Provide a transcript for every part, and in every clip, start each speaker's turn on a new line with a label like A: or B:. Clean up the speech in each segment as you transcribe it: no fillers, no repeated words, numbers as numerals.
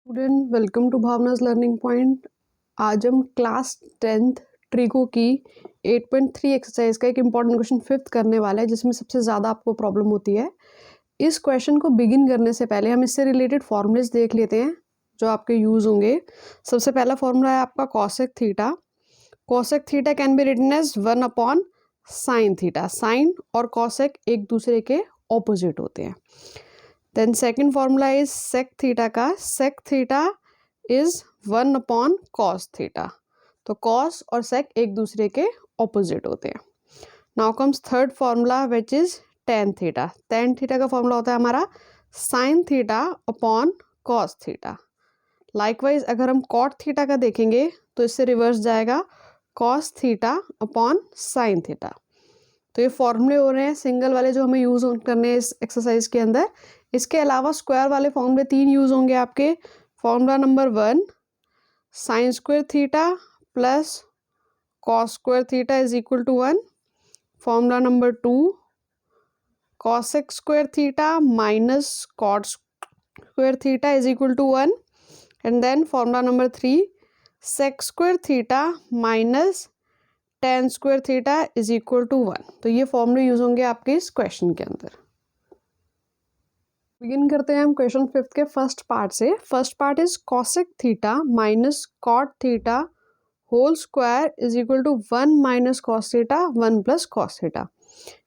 A: Student, welcome to Bhavna's learning point. आज हम class 10th ट्रिको की 8.3 एक्सरसाइज का एक इम्पॉर्टेंट क्वेश्चन फिफ्थ करने वाला है, जिसमें सबसे ज़्यादा आपको प्रॉब्लम होती है। इस क्वेश्चन को बिगिन करने से पहले हम इससे रिलेटेड फॉर्मूलेज देख लेते हैं जो आपके यूज़ होंगे। सबसे पहला फॉर्मूला है आपका cosec theta. Cosec theta can be written as 1/sin theta. Sine और कॉसेक एक दूसरे के ऑपोजिट होते हैं। Then second formula is sec theta का। Sec theta is 1/cos theta. तो कॉस और सेक एक दूसरे के ऑपोजिट होते हैं। Now comes third formula which is tan theta. Tan theta का फॉर्मूला होता है हमारा sine theta upon cos theta. Likewise अगर हम कॉट थीटा का देखेंगे तो इससे रिवर्स जाएगा cos theta upon sine theta. तो ये फॉर्मूले हो रहे हैं सिंगल वाले जो हमें यूज़ करने हैं इस एक्सरसाइज के अंदर। इसके अलावा स्क्वायर वाले फॉर्मूले तीन यूज़ होंगे आपके। Formula number 1 sine square theta plus cos square theta is equal to 1। Formula number 2 cosec square theta minus cot square theta is equal to 1। And then formula number 3 sec square theta minus tan square theta is equal to 1। तो ये फॉर्मूले use होंगे आपके इस question के अंदर। Begin करते हैं हम क्वेश्चन फिफ्थ के फर्स्ट पार्ट से। First part is cosec theta minus cot theta whole square is equal to 1 minus cos theta 1 plus cos theta.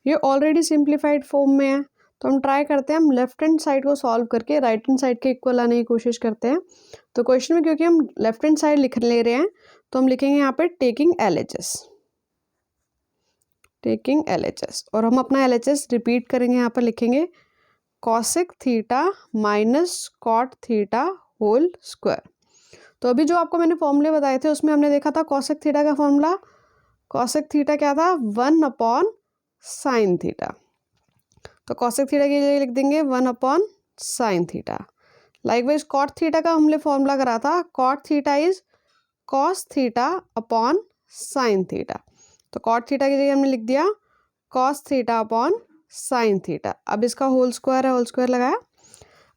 A: ये ऑलरेडी सिंप्लीफाइड फॉर्म में है, तो हम ट्राई करते हैं हम लेफ्ट हैंड साइड को सॉल्व करके राइट हैंड साइड के इक्वल लाने की कोशिश करते हैं। तो क्वेश्चन में क्योंकि हम लेफ्ट हैंड साइड लिख ले रहे हैं तो हम लिखेंगे यहाँ पे टेकिंग LHS। टेकिंग LHS और हम अपना LHS रिपीट करेंगे। यहाँ पर लिखेंगे cosec theta minus cot theta whole square. तो अभी जो आपको मैंने फॉर्मूले बताए थे उसमें हमने देखा था कॉसेक थीटा का फॉर्मूला। कॉसेक थीटा क्या था 1/sin थीटा। तो कॉसेक थीटा के लिए लिख देंगे 1/sin theta. Likewise cot theta का हमने फॉर्मूला करा था। Cot theta is cos theta upon sine theta. तो कॉट थीटा की जगह हमने लिख दिया cos theta upon sine theta. अब इसका होल स्क्वायर है, होल स्क्वायर लगाया।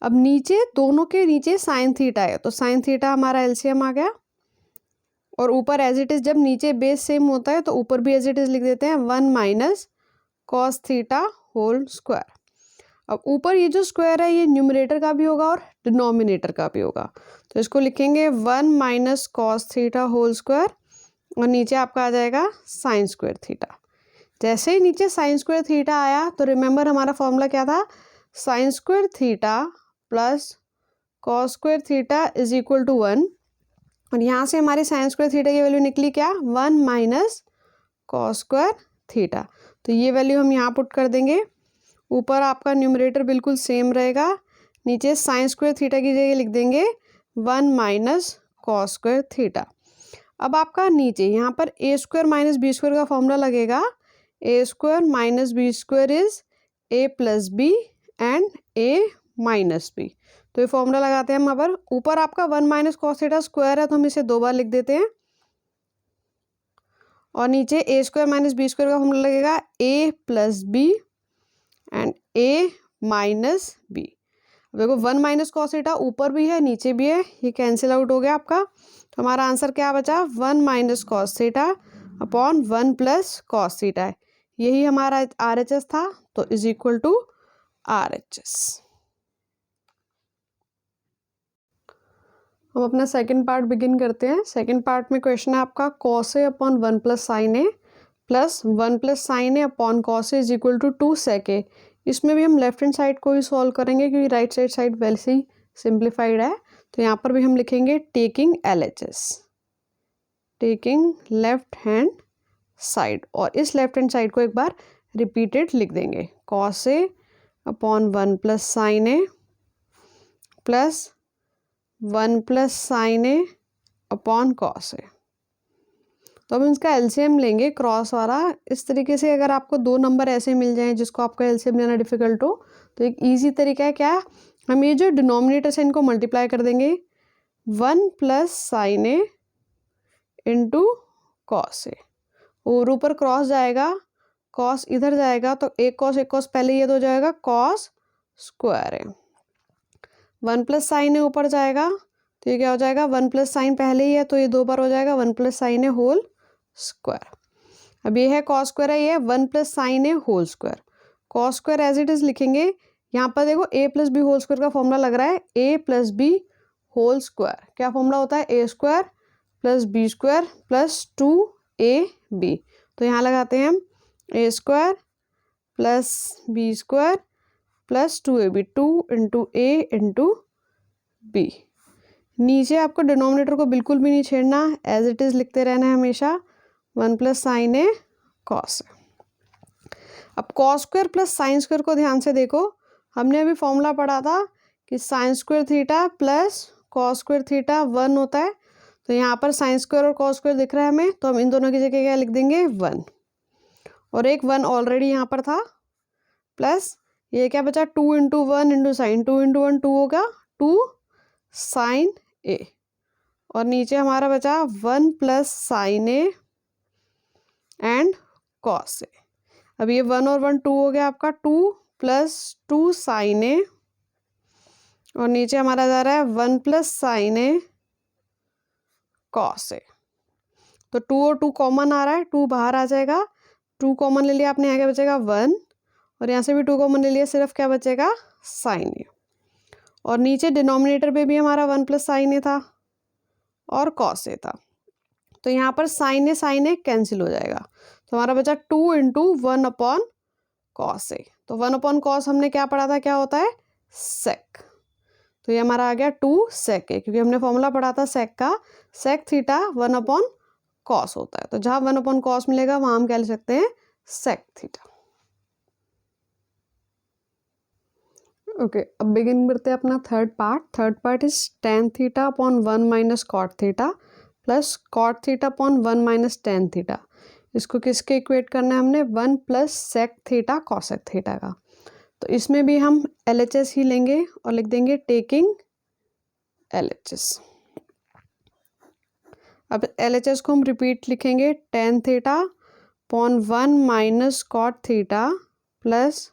A: अब नीचे दोनों के नीचे साइन थीटा है तो साइन थीटा हमारा एलसीएम आ गया। और ऊपर एज इट इज जब नीचे बेस सेम होता है तो ऊपर भी एज इट इज लिख देते हैं 1 minus cos theta whole square. अब ऊपर ये जो स्क्वायर है ये न्यूमरेटर का भी होगा और डिनोमिनेटर का भी होगा, तो इसको लिखेंगे 1 minus cos theta whole square और नीचे आपका आ जाएगा साइन स्क्वायर थीटा। जैसे ही नीचे साइन स्क्वायर थीटा आया तो रिमेंबर हमारा फॉर्मूला क्या था sine square theta plus cos square theta is equal to 1। और यहाँ से हमारे साइन स्क्वायर थीटा की वैल्यू निकली क्या 1 माइनस कॉस स्क्वायर थीटा। तो ये वैल्यू हम यहाँ पुट कर देंगे। ऊपर आपका न्यूमरेटर बिल्कुल सेम रहेगा, नीचे साइन स्क्वायर थीटा की जगह लिख देंगे 1 माइनस कॉस स्क्वायर थीटा। अब आपका नीचे यहाँ पर A square minus B square का फॉर्मूला लगेगा। A square minus B square is A plus B and A minus B. तो ये फॉर्मूला लगाते हैं हम। अब ऊपर आपका 1 माइनस कॉस थीटा स्क्वायर है तो हम इसे दो बार लिख देते हैं। और नीचे A square minus B square का फॉर्मूला लगेगा A plus B and A minus B. देखो 1 माइनस कॉस थीटा ऊपर भी है नीचे भी है, ये कैंसिल आउट हो गया आपका। तो हमारा आंसर क्या बचा 1 minus cos theta upon 1 plus cos theta है। यही हमारा RHS था, तो इज इक्वल टू RHS। हम अपना सेकंड पार्ट बिगिन करते हैं। सेकंड पार्ट में क्वेश्चन है आपका cos A upon 1 plus sine A plus 1 plus sine A upon cos A is equal to 2 sec A. इसमें भी हम लेफ्ट हैंड साइड को ही सॉल्व करेंगे क्योंकि राइट साइड वैसे ही सिंप्लीफाइड है। तो यहाँ पर भी हम लिखेंगे taking LHS, taking left hand side. और इस लेफ्ट हैंड साइड को एक बार रिपीटेड लिख देंगे cos A upon 1 plus sine A plus 1 plus sine A upon cos A. तो हम इसका एलसीएम लेंगे क्रॉस वाला। इस तरीके से अगर आपको दो नंबर ऐसे मिल जाएं जिसको आपका एलसीएम लेना डिफिकल्ट हो तो एक इजी तरीका है क्या, हम ये जो डिनोमिनेटर से इनको मल्टीप्लाई कर देंगे 1 plus sine A into cos A. और ऊपर क्रॉस जाएगा, कॉस इधर जाएगा तो एक कॉस पहले ये तो जाएगा कॉस स्क्वायर है। 1 प्लस साइन ए ऊपर जाएगा तो ये क्या हो जाएगा, 1 प्लस साइन पहले ही है तो ये 2 बार हो जाएगा, 1 plus sine A whole square. अब ये है कॉस स्क्वायर है, ये 1 plus sine A whole square. Cos square as it is लिखेंगे। यहाँ पर देखो A plus B whole square का फॉर्मूला लग रहा है, A plus B whole square. क्या फॉर्मूला होता है, A square plus B square plus 2ab। तो यहाँ लगाते हैं हम A square plus B square plus 2ab, 2 into A into B. नीचे आपको डिनोमिनेटर को बिल्कुल भी नहीं छेड़ना, एज इट इज़ लिखते रहना है हमेशा, 1 प्लस साइन ए कॉस। अब cos square plus sine square को ध्यान से देखो, हमने अभी फॉर्मूला पढ़ा था कि sign square theta plus cos square theta 1 होता है। तो यहाँ पर साइन स्क्वायर और कॉस स्क्वायर दिख रहा है हमें, तो हम इन दोनों की जगह क्या लिख देंगे, 1। और एक 1 ऑलरेडी यहाँ पर था, प्लस ये क्या बचा, 2 इंटू 1 इंटू साइन, 2 इंटू 1 2 होगा, 2 साइन ए। और नीचे हमारा बचा 1 plus sine A and cos A. अब ये 1 और 1 2 हो गया आपका, 2 प्लस 2 साइन ए, और नीचे हमारा जा रहा है 1 plus sine A cos A. तो 2 और 2 कॉमन आ रहा है, 2 बाहर आ जाएगा, 2 कॉमन ले लिया आपने, यहाँ क्या बचेगा 1, और यहाँ से भी 2 कॉमन ले लिया, सिर्फ क्या बचेगा, साइन ए। और नीचे डिनोमिनेटर पे भी हमारा 1 प्लस साइन ए था और कॉस ए था, तो यहाँ पर साइन ए कैंसिल हो जाएगा। तो हमारा बचा 2 इंटू 1 अपॉन कॉस ए। तो 1 अपॉन कॉस हमने क्या पढ़ा था, क्या होता है, सेक। तो ये हमारा आ गया 2 सेक ए, क्योंकि हमने फॉर्मूला पढ़ा था सेक का, सेक थीटा 1 अपॉन कॉस होता है। तो जहाँ 1 अपॉन कॉस मिलेगा वहाँ हम क्या लिख सकते हैं, सेक थीटा। ओके, अब बिगिन करते हैं अपना third part is tan theta upon 1 minus cot theta plus cot theta upon 1 minus tan theta. इसको किसके इक्वेट करना है हमने, 1 plus sec theta cosec theta का। तो इसमें भी हम LHS ही लेंगे और लिख देंगे टेकिंग LHS। अब LHS को हम रिपीट लिखेंगे, tan theta upon 1 minus cot theta plus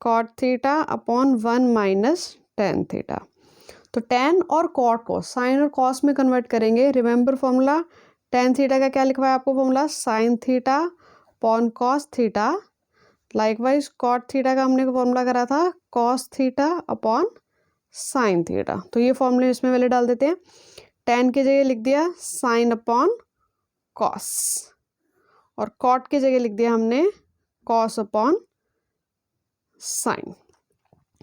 A: cot theta upon 1 minus tan theta. तो टेन और कॉट को साइन और कॉस में कन्वर्ट करेंगे। रिमेंबर फॉर्मूला, टेन थीटा का क्या लिखवाया आपको formula, sine theta upon cos theta. Likewise cot theta का हमने फॉर्मूला करा था cos theta upon sine theta. तो ये फॉर्मूले इसमें वाले डाल देते हैं, टेन की जगह लिख दिया साइन अपॉन कॉस, और कॉट की जगह लिख दिया हमने कॉस अपॉन साइन।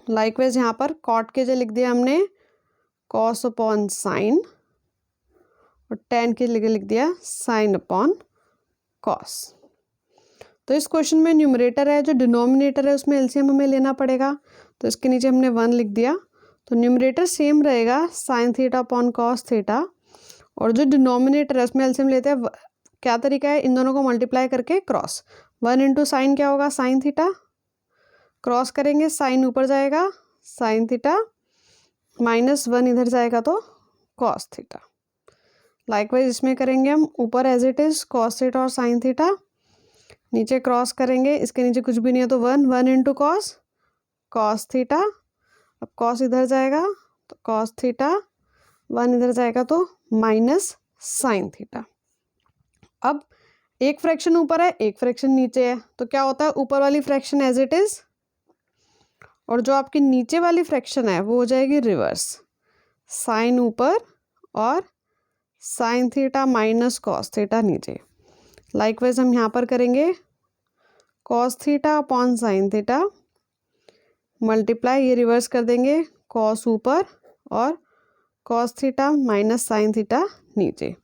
A: लाइकवाइज यहाँ पर कॉट के जगह लिख दिया हमने कॉस अपॉन साइन, और टेन के जगह लिख दिया साइन अपॉन कॉस। तो इस क्वेश्चन में न्यूमरेटर है, जो डिनोमिनेटर है उसमें एलसीएम हमें लेना पड़ेगा। तो इसके नीचे हमने 1 लिख दिया, तो न्यूमरेटर सेम रहेगा sign theta upon cos theta, और जो डिनोमिनेटर है उसमें एलसीएम लेते हैं। क्या तरीका है, इन दोनों को मल्टीप्लाई करके क्रॉस, 1 इंटू साइन क्या होगा, साइन थीटा, क्रॉस करेंगे साइन ऊपर जाएगा साइन थीटा, माइनस 1 इधर जाएगा तो कॉस थीटा। लाइकवाइज इसमें करेंगे हम, ऊपर as it is cos theta और साइन थीटा, नीचे क्रॉस करेंगे, इसके नीचे कुछ भी नहीं है तो 1 इंटू कॉस, कॉस थीटा। अब कॉस इधर जाएगा तो कॉस थीटा, 1 इधर जाएगा तो माइनस साइन थीटा। अब एक फ्रैक्शन ऊपर है, एक फ्रैक्शन नीचे है, तो क्या होता है, ऊपर वाली फ्रैक्शन एज इट इज़, और जो आपकी नीचे वाली फ्रैक्शन है वो हो जाएगी रिवर्स, साइन ऊपर और sine theta minus cos theta नीचे। लाइकवाइज हम यहाँ पर करेंगे cos theta upon sine theta multiply, ये रिवर्स कर देंगे, कॉस ऊपर और cos theta minus sign theta नीचे।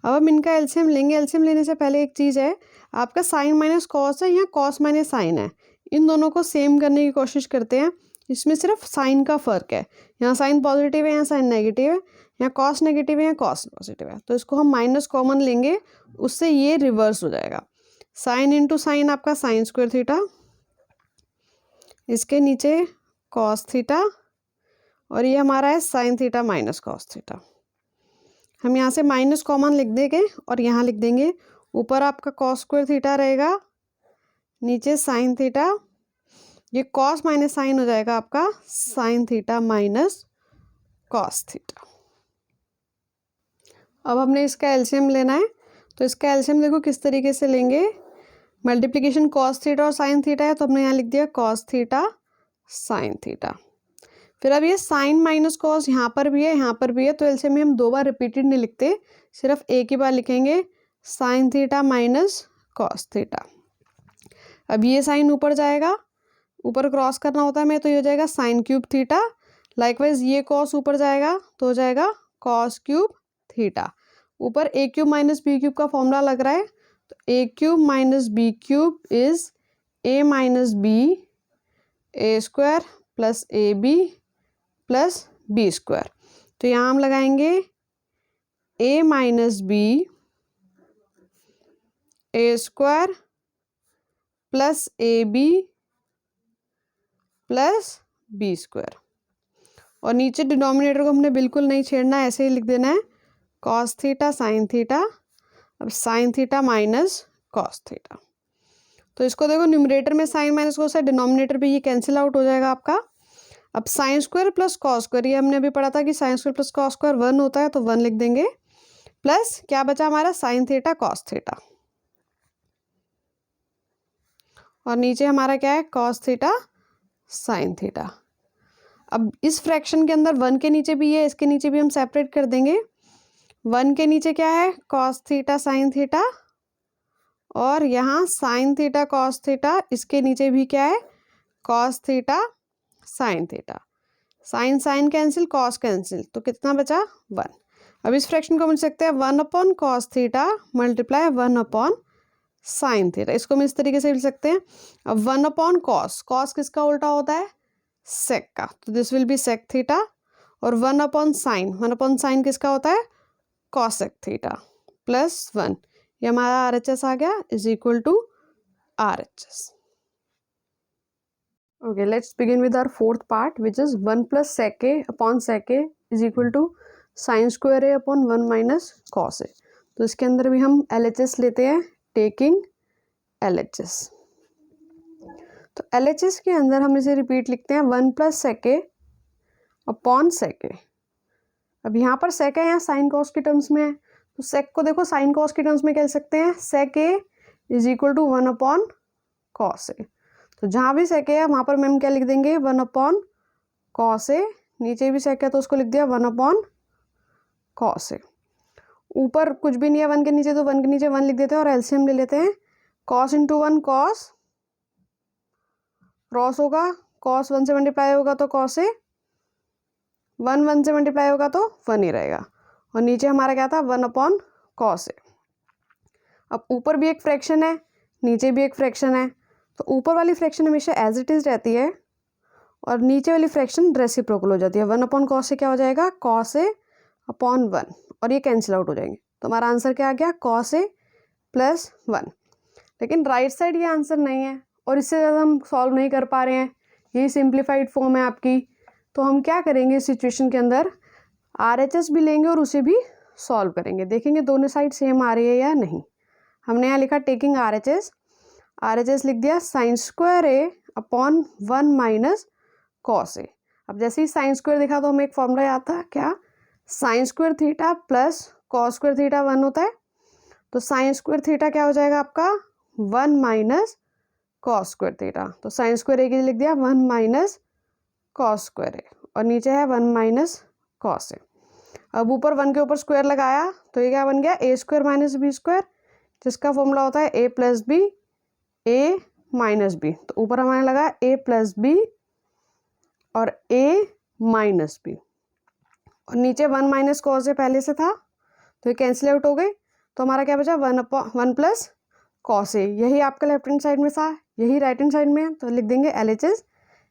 A: अब हम इनका एलसीएम लेंगे। एलसीएम लेने से पहले एक चीज़ है, आपका साइन माइनस कॉस है, यहाँ कॉस माइनस साइन है, इन दोनों को सेम करने की कोशिश करते हैं। इसमें सिर्फ साइन का फ़र्क है, यहाँ साइन पॉजिटिव है, यहाँ साइन नेगेटिव है, यहाँ कॉस नेगेटिव है, यहाँ कॉस पॉजिटिव है। तो इसको हम माइनस कॉमन लेंगे, उससे ये रिवर्स हो जाएगा, साइन इंटू साइन आपका साइन स्क्वायर थीटा, इसके नीचे कॉस थीटा, और ये हमारा है sine theta minus cos theta. हम यहाँ से माइनस कॉमन लिख देंगे और यहाँ लिख देंगे, ऊपर आपका कॉस स्क्वायर थीटा रहेगा, नीचे साइन थीटा, ये कॉस माइनस साइन हो जाएगा आपका sine theta minus cos theta. अब हमने इसका एलसीएम लेना है, तो इसका एलसीएम देखो किस तरीके से लेंगे। मल्टीप्लिकेशन कॉस थीटा और साइन थीटा है, तो हमने यहाँ लिख दिया कॉस थीटा साइन थीटा। फिर अब ये साइन माइनस कॉस यहाँ पर भी है, यहाँ पर भी है, तो एलसीएम में हम 2 बार रिपीटेड नहीं लिखते, सिर्फ एक ही बार लिखेंगे sine theta minus cos theta. अब ये साइन ऊपर जाएगा, ऊपर क्रॉस करना होता है हमें, तो ये हो जाएगा साइन क्यूब थीटा। लाइकवाइज ये कॉस ऊपर जाएगा तो हो जाएगा कॉस क्यूब थीटा। ऊपर A cube minus B cube का फॉर्मूला लग रहा है, तो A cube minus B cube is A minus B A square plus A B plus B square. तो यहाँ हम लगाएंगे A minus B A square plus A B plus B square, और नीचे डिनोमिनेटर को हमने बिल्कुल नहीं छेड़ना, ऐसे ही लिख देना है कॉस थीटा साइन थीटा। अब sine theta minus cos theta, तो इसको देखो न्यूमरेटर में साइन माइनस कॉस है, डिनोमिनेटर पे ये कैंसिल आउट हो जाएगा आपका। अब sine square plus cos square, ये हमने अभी पढ़ा था कि sine square plus cos square 1 होता है, तो 1 लिख देंगे, प्लस क्या बचा हमारा साइन थीटा कॉस थीटा, और नीचे हमारा क्या है कॉस थीटा साइन थीटा। अब इस फ्रैक्शन के अंदर 1 के नीचे भी है, इसके नीचे भी हम सेपरेट कर देंगे। 1 के नीचे क्या है कॉस थीटा साइन थीटा, और यहाँ साइन थीटा कॉस थीटा, इसके नीचे भी क्या है cos theta sine theta. Sine sine cancel, cos cancel, तो कितना बचा 1। अब इस फ्रैक्शन को मिल सकते हैं 1 upon cos theta multiply 1 upon sine theta, इसको हम इस तरीके से लिख सकते हैं। अब 1 अपॉन कॉस, कॉस किसका उल्टा होता है सेक का, तो this will be sec theta, और 1 अपॉन साइन, 1 अपॉन साइन किसका होता है कॉसेक थीटा प्लस 1, ये हमारा आर एच एस आ गया is equal to R H S. Okay, let's begin with our fourth part which is 1 plus sec A upon sec A is equal to sine square A upon 1 minus cos A. तो इसके अंदर भी हम L H S लेते हैं, taking L H S. तो L H S के अंदर हम इसे रिपीट लिखते हैं 1 plus sec A upon sec ए। अब यहाँ पर सेक है, यहाँ साइन कॉस के टर्म्स में है, तो सेक को देखो साइन कॉस के टर्म्स में कह सकते हैं sec A is equal to 1 upon cos A. तो जहाँ भी सेक है वहाँ पर मैम क्या लिख देंगे 1 अपॉन कॉस ए, नीचे भी सेक है तो उसको लिख दिया 1 अपॉन कॉस ए। ऊपर कुछ भी नहीं है 1 के नीचे, तो 1 के नीचे 1 लिख देते हैं और एलसीएम ले लेते हैं। कॉस इंटू 1 कॉस, क्रॉस होगा, कॉस 1 से मल्टीप्लाई होगा तो कॉस ए, 1 1 से मल्टीप्लाई होगा तो 1 ही रहेगा, और नीचे हमारा क्या था 1 अपॉन कॉस ए। अब ऊपर भी एक फ्रैक्शन है, नीचे भी एक फ्रैक्शन है, तो ऊपर वाली फ्रैक्शन हमेशा एज इट इज़ रहती है और नीचे वाली फ्रैक्शन रेसिप्रोकल हो जाती है। 1 अपॉन कॉस ए क्या हो जाएगा कॉस ए अपॉन 1, और ये कैंसिल आउट हो जाएंगे, तो हमारा आंसर क्या आ गया कॉस ए प्लस 1। लेकिन राइट साइड ये आंसर नहीं है और इससे ज़्यादा हम सॉल्व नहीं कर पा रहे हैं, यही सिंप्लीफाइड फॉर्म है आपकी। तो हम क्या करेंगे इस सिचुएशन के अंदर आर एच एस भी लेंगे और उसे भी सॉल्व करेंगे, देखेंगे दोनों साइड सेम आ रही है या नहीं। हमने यहाँ लिखा टेकिंग आर एच एस लिख दिया sign square A upon 1 minus cos A. अब जैसे ही साइन स्क्वायर देखा तो हमें एक फॉर्मूला याद था, क्या sign square theta plus cos square theta 1 होता है, तो साइन स्क्वायर थीटा क्या हो जाएगा आपका 1 माइनस कॉस स्क्वायर थीटा। तो साइन स्क्वायर ए के लिए लिख दिया 1 माइनस कॉस स्क्वायर ए, और नीचे है 1 माइनस कॉस ए। अब ऊपर 1 के ऊपर स्क्वायर लगाया तो ये क्या बन गया ए स्क्वायर माइनस बी स्क्वायर, जिसका फॉर्मूला होता है A plus B A minus B. तो ऊपर हमारे लगा ए प्लस बी और ए माइनस बी, और नीचे 1 माइनस कॉस ए पहले से था तो ये कैंसिल आउट हो गए, तो हमारा क्या बचा 1 प्लस कॉस ए। यही आपका लेफ्ट हैंड साइड में था, यही राइट हैंड साइड में है, तो लिख देंगे L H S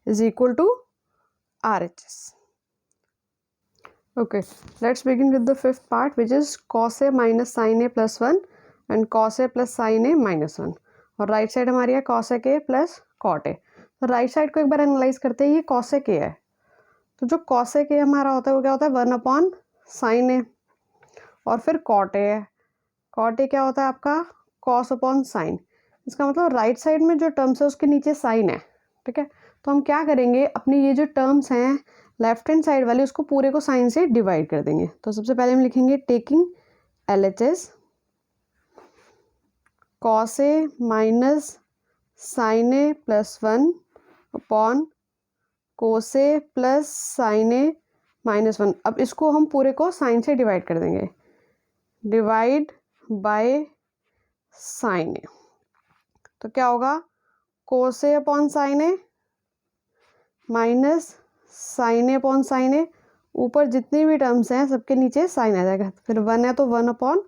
A: is equal to R H S. Okay, let's begin with the fifth part which is cos a minus sin a plus 1 and cos a plus sin a minus 1, और right side हमारी है cos a k plus cot a। तो right side को एक बार analyse करते हैं, ये cos a k है, तो जो cos a k हमारा होता है वो क्या होता है 1 अपॉन साइन a, और फिर cot a है, cot a क्या होता है आपका cos अपॉन साइन। इसका मतलब राइट साइड में जो टर्म्स है उसके नीचे साइन है, ठीक है। तो हम क्या करेंगे अपनी ये जो टर्म्स हैं लेफ्ट हैंड साइड वाले उसको पूरे को साइन से डिवाइड कर देंगे। तो सबसे पहले हम लिखेंगे taking LHS cos A minus sin A plus 1 upon cos A plus sin A minus 1। अब इसको हम पूरे को साइन से डिवाइड कर देंगे, डिवाइड बाय sin A। तो क्या होगा, cos A upon sin A minus sin A upon sin A। ऊपर जितनी भी टर्म्स हैं सबके नीचे साइन आ जाएगा, फिर 1 है तो 1 अपॉन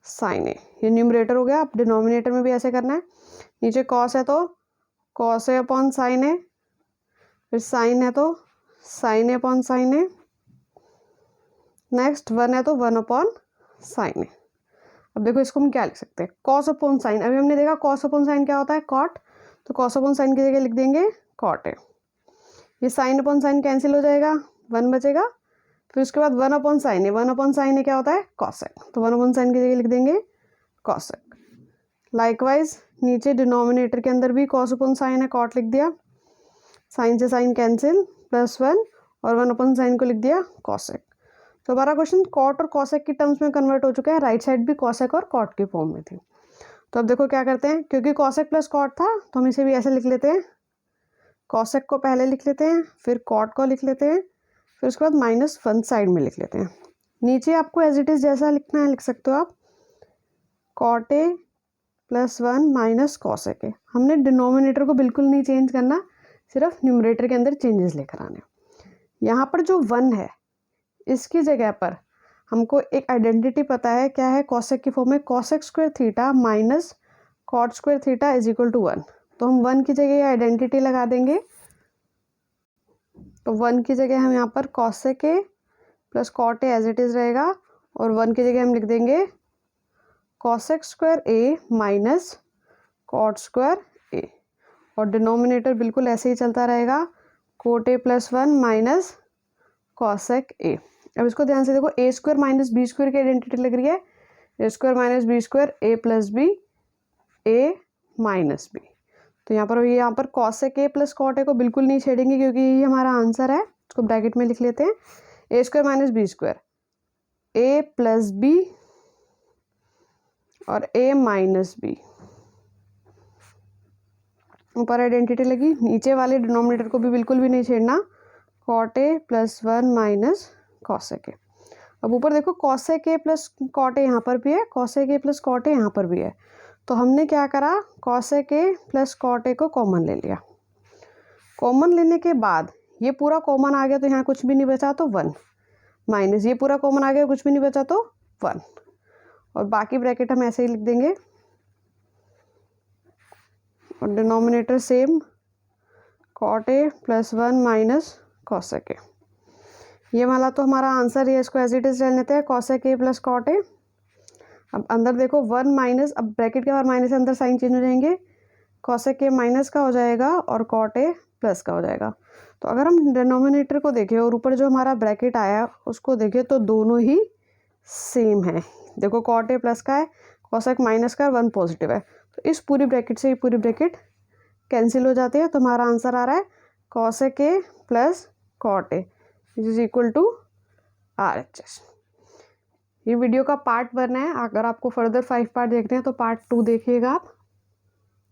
A: sin A। ये न्यूमरेटर हो गया। अब डिनोमिनेटर में भी ऐसे करना है, नीचे cos है तो cos A upon sin A, फिर sin है तो sin A upon sin A, next 1 है तो 1 अपॉन sin A। अब देखो इसको हम क्या लिख सकते हैं, cos अपॉन sin। अभी हमने देखा cos अपॉन sin क्या होता है, cot, तो cos अपॉन sin की जगह लिख देंगे cot A। ये sin अपॉन sin कैंसिल हो जाएगा, 1 बचेगा, फिर उसके बाद 1 upon sin A। 1 upon sin A क्या होता है, cosec, तो 1 अपॉन sin की जगह लिख देंगे cosec। लाइकवाइज नीचे डिनोमिनेटर के अंदर भी cos अपॉन sin है, cot लिख दिया, sin से sin कैंसिल, प्लस 1 और 1 अपॉन sin को लिख दिया cosec। तो हमारा क्वेश्चन cot और cosec की टर्म्स में कन्वर्ट हो चुका है, राइट साइड भी cosec और cot की फॉर्म में थी। तो अब देखो क्या करते हैं, क्योंकि cosec प्लस cot था तो हम इसे भी ऐसे लिख लेते हैं, cosec को पहले लिख लेते हैं, फिर cot को लिख लेते हैं, फिर उसके बाद माइनस 1 साइड में लिख लेते हैं। नीचे आपको एज इट इज़ जैसा लिखना है लिख सकते हो आप, cot A plus 1 minus cosec A। हमने डिनोमिनेटर को बिल्कुल नहीं चेंज करना, सिर्फ न्यूमरेटर के अंदर चेंजेस लेकर आने। यहाँ पर जो 1 है इसकी जगह पर हमको एक आइडेंटिटी पता है, क्या है, cosec की फॉर्म में cosec square theta minus cot square theta is equal to 1। तो हम 1 की जगह आइडेंटिटी लगा देंगे, तो 1 की जगह हम यहाँ पर cosec A plus cot A as it is रहेगा, और 1 की जगह हम लिख देंगे cosec square A minus cot square A, और डिनोमिनेटर बिल्कुल ऐसे ही चलता रहेगा, cot A plus 1 minus cosec A। अब इसको ध्यान से देखो, A square minus B square की आइडेंटिटी लग रही है, A square minus B square A plus B A minus B. तो यहाँ पर cosec A plus cot A को बिल्कुल नहीं छेड़ेंगे क्योंकि ये हमारा आंसर है। इसको ब्रैकेट में लिख लेते हैं, ए square minus B square A plus B और ए माइनस बी, ऊपर आइडेंटिटी लगी, नीचे वाले डिनोमिनेटर को भी बिल्कुल भी नहीं छेड़ना, cot A plus 1 minus cosec A। अब ऊपर देखो cosec A plus cot A यहाँ पर भी है, cosec A plus cot A यहाँ पर भी है, तो हमने क्या करा, cosec A plus cot A को कॉमन ले लिया। कॉमन लेने के बाद ये पूरा कॉमन आ गया तो यहाँ कुछ भी नहीं बचा तो 1, माइनस ये पूरा कॉमन आ गया कुछ भी नहीं बचा तो 1, और बाकी ब्रैकेट हम ऐसे ही लिख देंगे, और denominator same cot A plus 1 minus cosec A। ये वाला तो हमारा आंसर है, इसको एज इट इज रहने देते हैं, cosec A plus cot A। अब अंदर देखो 1 माइनस, अब ब्रैकेट के बाद माइनस के अंदर साइन चेंज हो जाएंगे, cosec A माइनस का हो जाएगा और cot A प्लस का हो जाएगा। तो अगर हम डिनोमिनेटर को देखें और ऊपर जो हमारा ब्रैकेट आया उसको देखें तो दोनों ही सेम है। देखो cot A प्लस का है, cosec माइनस का, 1 पॉजिटिव है, तो इस पूरी ब्रैकेट से ये पूरी ब्रैकेट कैंसिल हो जाती है। तो हमारा आंसर आ रहा है cosec A plus cot A is equal to RHS। ये वीडियो का पार्ट 1 है, अगर आपको फर्दर 5 पार्ट देखने हैं तो पार्ट 2 देखिएगा आप।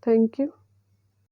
A: Thank you.